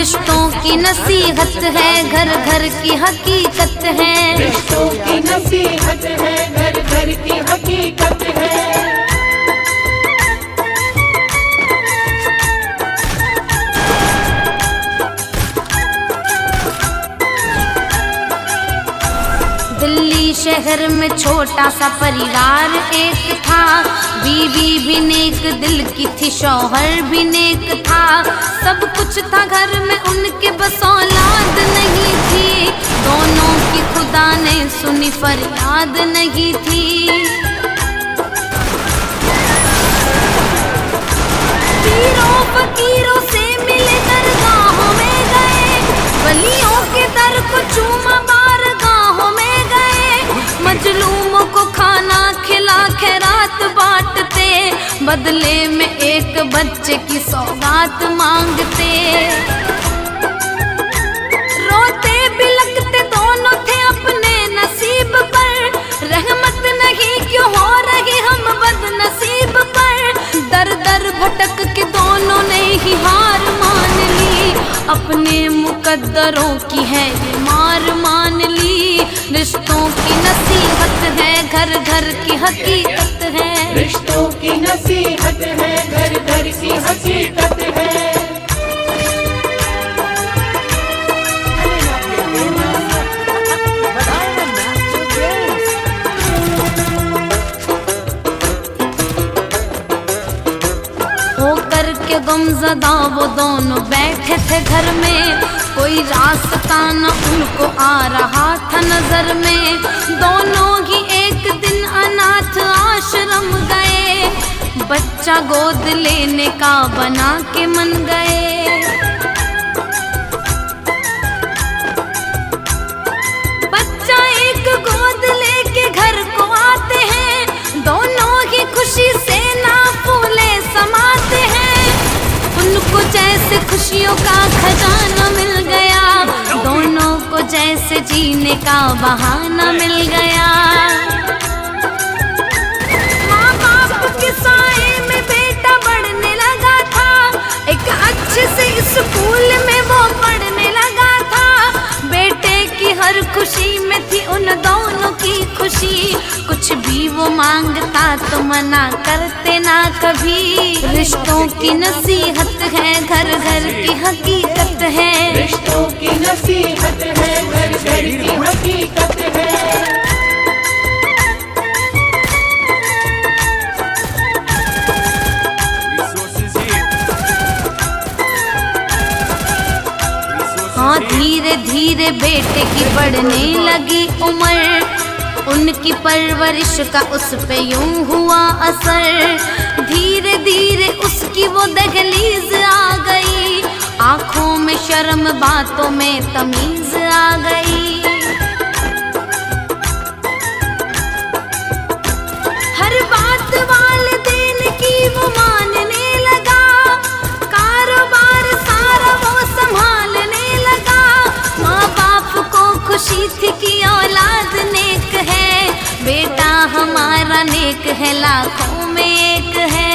रिश्तों की नसीहत है, घर घर की हकीकत है। रिश्तों की नसीहत है, घर घर की हकीकत है। दिल्ली शहर में छोटा सा परिवार एक था, बीवी भी नेक दिल की थी, शौहर भी नेक था। सब कुछ था घर में उनके, बस औलाद नहीं थी। दोनों की खुदा ने सुनी फरियाद नहीं थी। पीरों फकीरों से मिले, दरगाहों में गए, वलियों के दर को चूमा, बारगाहों में गए। मजलूमों को खाना खिला खैरात बांटते, बदले में एक बच्चे की सौगात मांगते। रोते बिलखते दोनों थे अपने नसीब पर, रहमत नहीं क्यों हो रही हम बदनसीब पर। दर दर भटक के दोनों ने ही हार मान ली, अपने मुकद्दरों की है ये मार मान ली। रिश्तों की नसीहत है, घर घर की हकीकत है। रिश्तों की नसीहत है, घर घर की हकीकत है। होकर के गमज़दा वो दोनों बैठे थे घर में, कोई रास्ता न उनको आ रहा था नजर में। दोनों ही एक दिन अनाथ आश्रम गए, बच्चा गोद लेने का बना के मन गए। बच्चा एक गोद लेके घर को आते हैं, दोनों ही खुशी से ना फूले समाते हैं। उनको जैसे खुशियों का खजाना मिल गया, दोनों को जैसे जीने का बहाना मिल गया। माँ बाप के साए में बेटा बढ़ने लगा था, एक अच्छे से स्कूल में वो पढ़ने लगा था। बेटे की हर खुशी में थी उन दोनों की खुशी, कुछ भी वो मांगता तो मना करते ना कभी। रिश्तों की नसीहत है, घर घर की हकीकत है। रिश्तों की नसीहत है, घर घर की हकीकत है। हाँ, धीरे धीरे बेटे की बढ़ने लगी उम्र, उनकी परवरिश का उस पे यूं हुआ असर। धीरे धीरे उसकी वो दहलीज आ गई, आंखों में शर्म बातों में तमीज आ गई। हर बात वालिदैन की वो मानने लगा, कारोबार सारा वो संभालने लगा। माँ बाप को खुशी थी कि औलाद नेक है, बेटा हमारा नेक है, लाखों में एक है।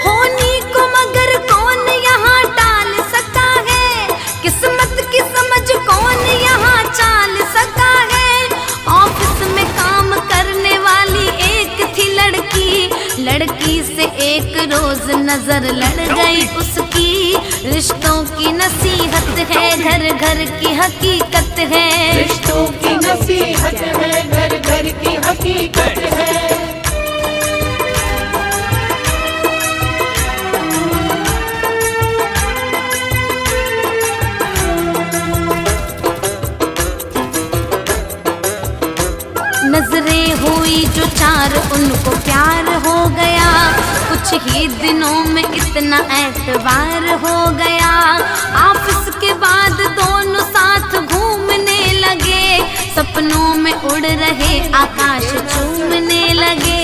होनी को मगर कौन यहाँ टाल सका है, किस्मत की समझ कौन यहाँ चाल सका है। ऑफिस में काम करने वाली एक थी लड़की, लड़की से एक रोज नजर लड़ गई उसकी। रिश्तों की नसीहत है, घर घर की हकीकत है। रिश्तों की नसीहत है, घर घर की हकीकत है। नजरें हुई जो चार उनको प्यार हो गया, कुछ ही दिनों में इतना एतबार हो गया। ऑफिस के बाद दोनों साथ घूमने लगे, सपनों में उड़ रहे आकाश चूमने लगे।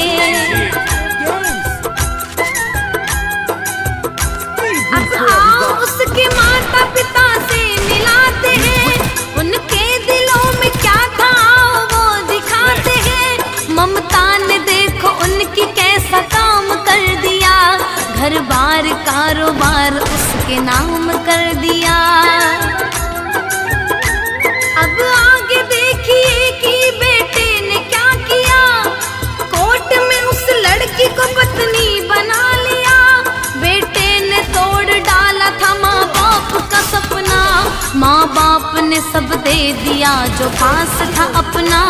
अब आओ उसके माता पिता से मिलाते हैं, उनके दिलों में क्या था वो दिखाते हैं। ममता ने देखो उनकी कैसा काम कर दिया, घर बार कारोबार उसका के नाम कर दिया। अब आगे देखिए कि बेटे ने क्या किया, कोर्ट में उस लड़की को पत्नी बना लिया। बेटे ने तोड़ डाला था माँ बाप का सपना, माँ बाप ने सब दे दिया जो पास था अपना।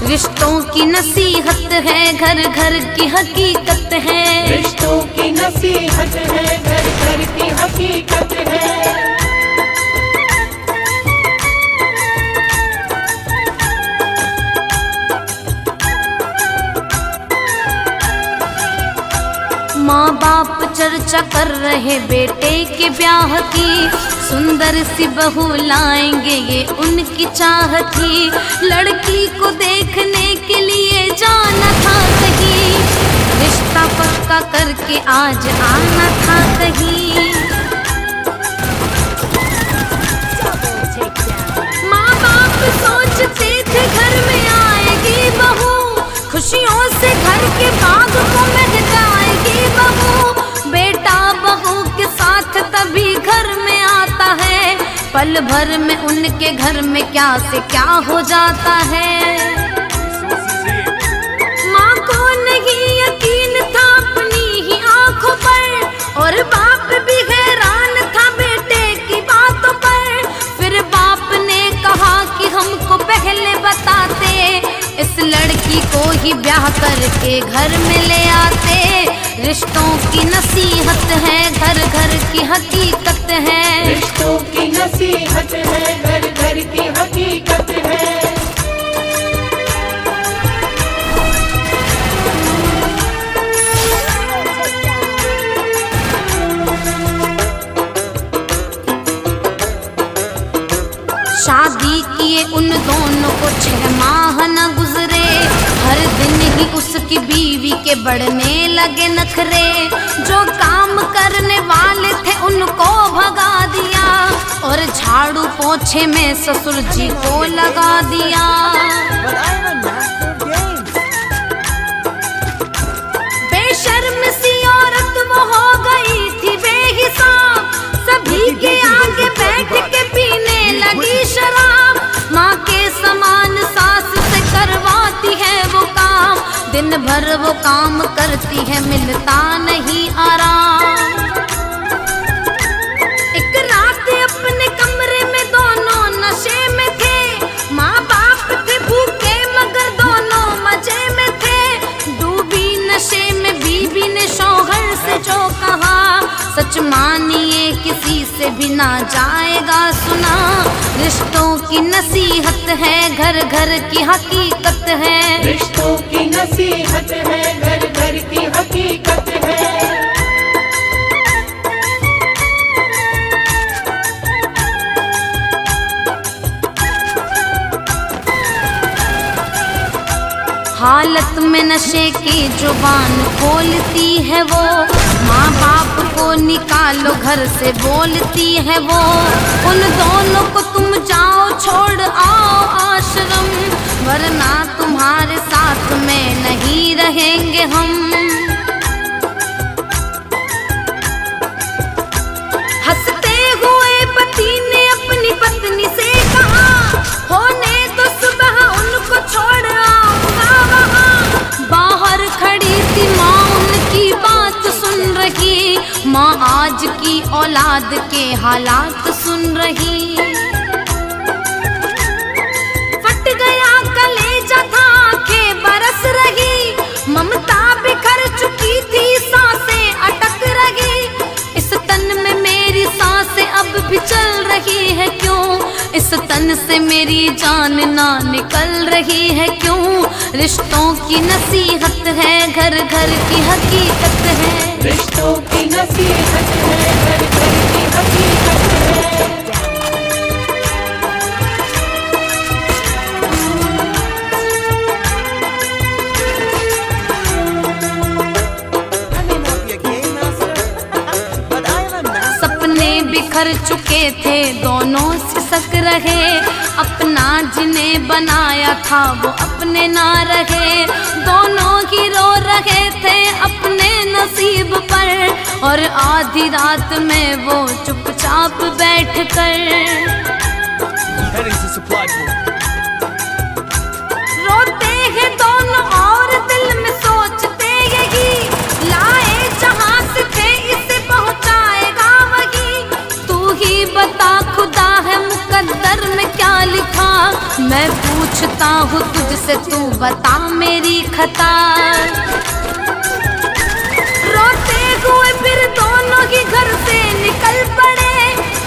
रिश्तों की नसीहत है, घर घर की हकीकत है। रिश्तों की नसीहत है, घर घर की हकीकत है। माँ बाप चर्चा कर रहे बेटे के ब्याह की, सुंदर सी बहू लाएंगे ये उनकी चाह थी। लड़की को देखने के लिए जाना था कहीं, रिश्ता पक्का करके आज आना था कहीं। माँ बाप सोचते थे घर में आएगी बहू, खुशियों से घर के बाग को महकाएगी बहू। बेटा बहू के साथ तभी घर में आता है, पल भर में उनके घर में क्या से क्या हो जाता है। माँ को नहीं यकीन था अपनी ही आंखों पर, और बाप भी हैरान था बेटे की बातों पर। फिर बाप ने कहा कि हमको पहले बताते, इस लड़की को ही ब्याह करके घर में ले आते। रिश्तों की नसीहत है, घर घर की हकीकत है। रिश्तों की नसीहत है, घर घर की हकीकत है। शादी किए उन दोनों को 6 माह न गुजरे, हर दिन ही उसकी बीवी के बढ़ने लगे नखरे। जो काम करने वाले थे उनको भगा दिया, और झाड़ू पोछे में ससुर जी को लगा दिया। बेशर्म सी औरत वो हो गई थी बेहिसाब, सभी के आगे बैठ के पीने लगी शराब। माँ के समान सास से करवाती है वो काम, दिन भर वो काम करती है मिलता नहीं आराम। एक रात अपने कमरे में दोनों नशे में थे, माँ बाप थे भूखे मगर दोनों मजे में थे। डूबी नशे में बीवी ने शौहर से जो कहा, सच मानिए किसी से भी ना जाएगा सुना। रिश्तों की नसीहत है, घर घर की हकीकत है। रिश्तों की नसीहत है, घर घर की हकीकत है। हालत में नशे की जुबान खोलती है वो, माँ बाप को निकालो घर से बोलती है वो। उन दोनों को तुम जाओ छोड़ आओ आश्रम, वरना तुम्हारे साथ में नहीं रहेंगे हम। हंसते हुए पति ने अपनी पत्नी से कहा, होने तो सुबह उनको छोड़ आऊंगा वहाँ। बाहर खड़ी थी माँ उनकी बात सुन रही, माँ आज की औलाद के हालात सुन रही। फट गया कलेजा था, आंखें बरस रही, ममता बिखर चुकी थी, सांसें अटक रही। इस तन में मेरी सांसें अब भी चल रही है क्यों, इस तन से मेरी जान ना निकल रही है क्यों। रिश्तों की नसीहत है, घर घर की हकीकत है। रिश्तों की नसीहत है, घर घर की हकीकत है। सपने बिखर चुके के थे दोनों सिसक रहे, अपना जिन्हें बनाया था वो अपने ना रहे। दोनों ही रो रहे थे अपने नसीब पर, और आधी रात में वो चुपचाप बैठ कर रोते हैं दोनों और दिल में सोचते यही, लाए जहां से थे इसे पहुंचाएगा वही। तू ही बता खुदा है मुकद्दर में क्या लिखा, मैं पूछता हूँ तुझसे तू बता मेरी खता। रोते हुए फिर दोनों ही घर से निकल पड़े,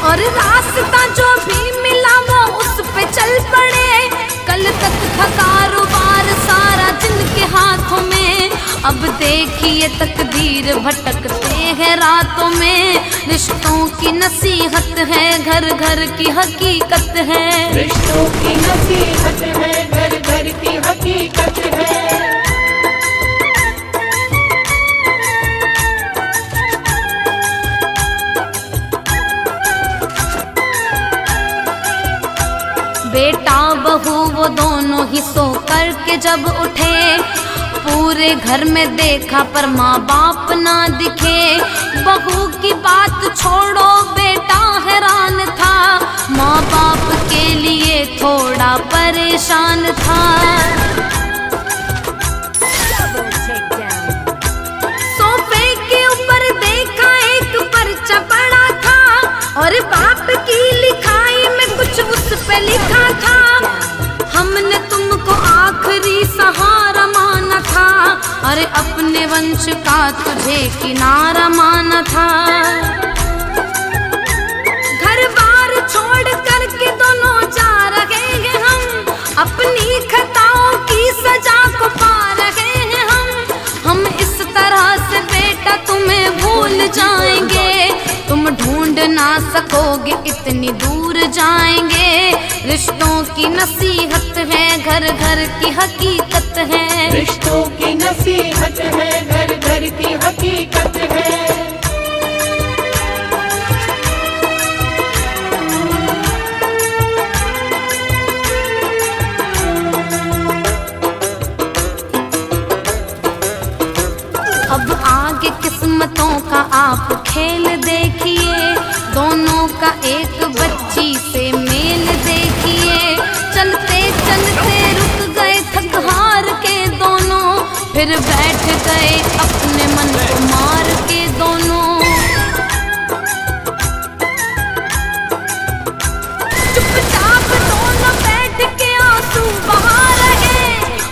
और रास्ता जो भी मिला वो उस पे चल पड़े। कल तक था कारोबार सारा जिनके हाथों में, अब देखिए तकदीर भटकते हैं रातों में। रिश्तों की नसीहत है, घर घर की हकीकत है। रिश्तों की नसीहत है, घर घर की हकीकत है। बेटा बहू वो दोनों ही सो करके जब उठे, पूरे घर में देखा पर माँ बाप ना दिखे। बहू की बात छोड़ो बेटा हैरान था, माँ बाप के लिए थोड़ा परेशान था। सोफे के ऊपर देखा एक पर्चा पड़ा था, और बाप की लिखाई में कुछ उस पे लिखा था, हमने तुमको आखिरी सहारा माना था, अरे अपने वंश का तुझे किनारा माना था। घर बार छोड़ करके दोनों जा रहे हैं हम, अपनी खताओं की सजा को पा रहे हैं हम इस तरह से बेटा तुम्हें भूल जाएंगे, तुम ढूंढ ना सकोगे इतनी दूर जाएंगे। रिश्तों की नसीहत है, घर घर की हकीकत है। रिश्तों की नसीहत है, घर घर की हकीकत है। अब आगे किस्मतों का आप खेल देखिए, दोनों का एक बच्ची से मेल देखिए। चलते चलते रुक गए थक हार के दोनों, फिर बैठ गए अपने मन को मार के दोनों। चुपचाप दोनों बैठ के आंसू बहा रहे,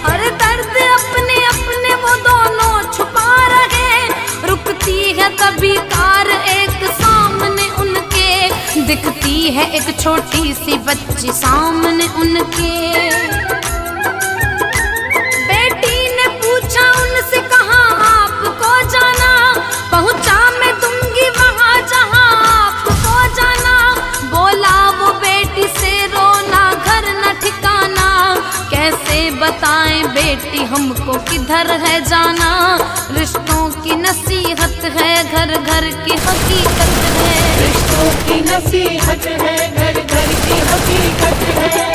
और दर्द अपने अपने वो दोनों छुपा रहे। रुकती है तभी कार एक सामने उनके, दिखती है एक छोटी सी बच्ची सामने उनके। बेटी ने पूछा उनसे कहाँ आपको जाना, पहुँचा मैं दूंगी वहाँ जहाँ आपको जाना। बोला वो बेटी से रोना घर न ठिकाना, कैसे बताएं बेटी हमको किधर है जाना। रिश्तों की नसीहत है, घर घर की हकीकत है। रिश्तों की नसीहत है, घर घर की हकीकत है।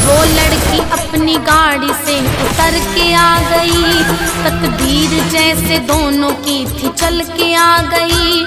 वो लड़की अपनी गाड़ी से उतर के आ गई, तकदीर जैसे दोनों की थी चल के आ गई।